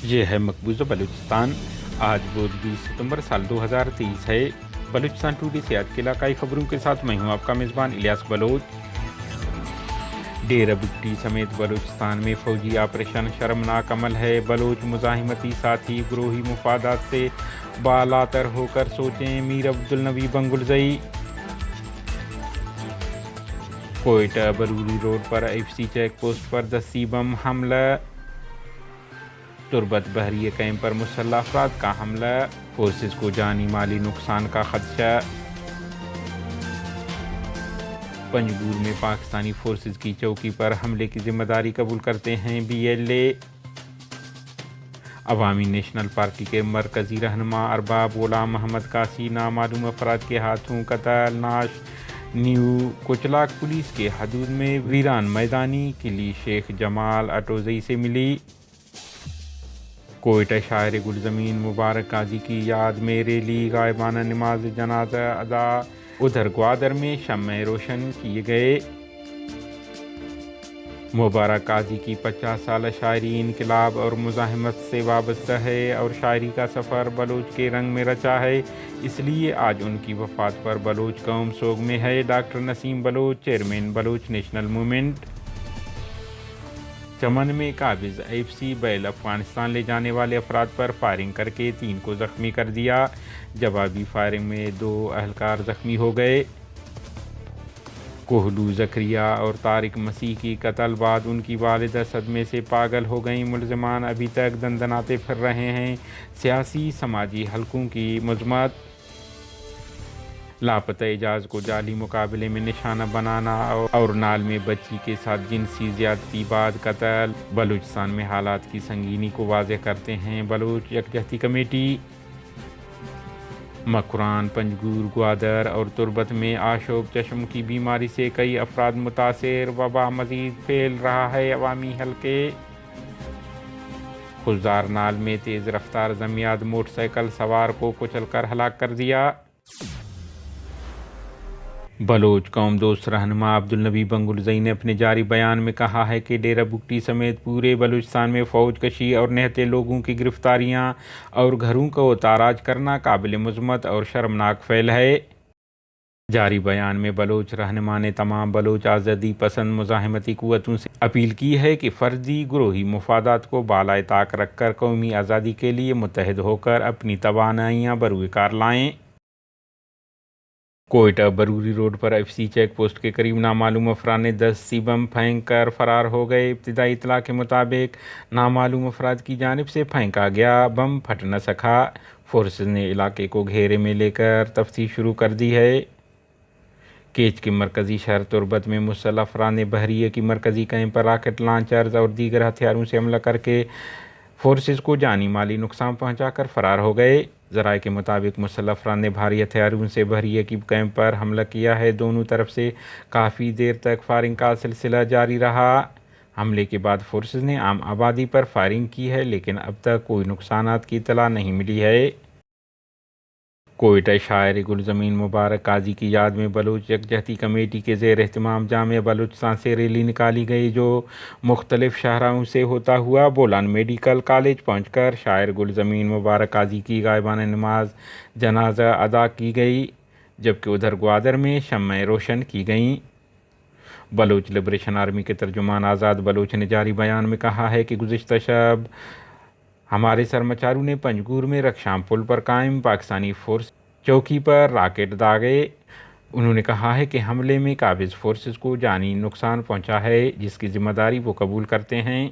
یہ ہے مقبوضہ بلوچستان۔ آج بدھ 20 ستمبر سال 2023 ہے۔ بلوچستان ٹوڈے سے آج کے علاقائی خبروں کے ساتھ میں ہوں آپ کا میزبان الیاس بلوچ۔ ڈیرہ بگٹی سمیت بلوچستان میں فوجی آپریشن شرمناک عمل ہے۔ بلوچ مزاحمتی ساتھی گروہی مفادات سے بالاتر ہو کر سوچیں، میر عبدالنبی بنگلزئی۔ کوئٹہ بروری روڈ پر IFC چیک پوسٹ پر دستی بم حملہ۔ تربت بحریہ کیمپ پر مسلح افراد کا حملہ، فورسز کو جانی مالی نقصان کا خدشہ۔ پنجگور میں پاکستانی فورسز کی چوکی پر حملے کی ذمہ داری قبول کرتے ہیں BLA۔ عوامی نیشنل پارٹی کے مرکزی رہنما ارباب غلام محمد قاسی نامعلوم افراد کے ہاتھوں قتل۔ ناش نیو کوچلاک پولیس کے حدود میں ویران میدانی قلعی شیخ جمال اٹوزئی سے ملی۔ کوئٹہ شاعر گلزمین مبارک قاضی کی یاد میں ریلی، غائبانہ نماز جنازہ ادا۔ ادھر گوادر میں شمع روشن کیے گئے۔ مبارک قاضی کی 50 سالہ شاعری انقلاب اور مزاحمت سے وابستہ ہے اور شاعری کا سفر بلوچ کے رنگ میں رچا ہے، اس لیے آج ان کی وفات پر بلوچ قوم سوگ میں ہے۔ Doctor Naseem Baloch, chairman Baloch national movement. Chaman میں قابض IFC بیل افغانستان لے جانے والے افراد پر فائرنگ کر کے 3 کو زخمی کر دیا۔ جوابی فائرنگ میں 2 اہلکار زخمی ہو گئے۔ کوہلو زکریہ اور طارق مسیح کی قتل بعد ان کی والدہ صدمے سے پاگل ہو گئیں۔ ملزمان ابھی تک دندناتے پھر رہے ہیں۔ سیاسی سماجی حلقوں کی مذمت۔ لاپتہ اعجاز کو جعلی مقابلے میں نشانہ بنانا اور نال میں بچی کے ساتھ جنسی زیادتی بعد قتل۔ بلوچستان میں حالات کی سنگینی کو واضح کرتے ہیں بلوچ یکجہتی کمیٹی۔ مکران، پنجگور، گوادر اور تربت میں آشوب چشم کی بیماری سے کئی افراد متاثر۔ وبا مزید پھیل رہا ہے عوامی حلقے۔ خضدار نال میں تیز رفتار زمیاد موٹر سائیکل سوار کو کچل کر ہلاک کر دیا۔ بلوچ قوم دوست رہنما عبدالنبی بنگلزئی نے اپنے جاری بیان میں کہا ہے کہ ڈیرہ بگٹی سمیت پورے بلوچستان میں فوج کشی اور نہتے لوگوں کی گرفتاریاں اور گھروں کو تاراج کرنا قابل مذمت اور شرمناک فعل ہے۔ جاری بیان میں بلوچ رہنما نے تمام بلوچ آزادی پسند مزاحمتی قوتوں سے اپیل کی ہے کہ فردی گروہی مفادات کو بالائے طاق رکھ کر قومی آزادی کے لیے متحد ہو کر اپنی توانائیاں بروئے کار لائیں۔ کوئٹہ بروری روڈ پر IFC چیک پوسٹ کے قریب نامعلوم افراد نے دستی بم پھینک کر فرار ہو گئے۔ ابتدائی اطلاع کے مطابق نامعلوم افراد کی جانب سے پھینکا گیا بم پھٹ نہ سکا۔ فورسز نے علاقے کو گھیرے میں لے کر تفتیش شروع کر دی ہے۔ کیچ کے مرکزی شہر تربت میں مسلح افراد نے بحریہ کی مرکزی کیمپ پر راکٹ لانچرز اور دیگر ہتھیاروں سے حملہ کر کے فورسز کو جانی مالی نقصان پہنچا کر فرار ہو گئے۔ ذرائع کے مطابق مسلح افراد نے بھاری ہتھیاروں سے بحریہ کی کیمپ پر حملہ کیا ہے۔ دونوں طرف سے کافی دیر تک فائرنگ کا سلسلہ جاری رہا۔ حملے کے بعد فورسز نے عام آبادی پر فائرنگ کی ہے، لیکن اب تک کوئی نقصانات کی اطلاع نہیں ملی ہے۔ کوئٹہ شاعر گلزمین مبارک قاضی کی یاد میں بلوچ یکجہتی کمیٹی کے زیر اہتمام جامعہ بلوچستان سے ریلی نکالی گئی، جو مختلف شاہراہوں سے ہوتا ہوا بولان میڈیکل کالج پہنچ کر شاعر گلزمین مبارک قاضی کی غائبانہ نماز جنازہ ادا کی گئی، جبکہ ادھر گوادر میں شمعیں روشن کی گئیں۔ بلوچ لبریشن آرمی کے ترجمان آزاد بلوچ نے جاری بیان میں کہا ہے کہ گزشتہ شب ہمارے سرمچاروں نے پنجگور میں رکشام پل پر قائم پاکستانی فورس چوکی پر راکٹ داغے۔ انہوں نے کہا ہے کہ حملے میں قابض فورسز کو جانی نقصان پہنچا ہے، جس کی ذمہ داری وہ قبول کرتے ہیں۔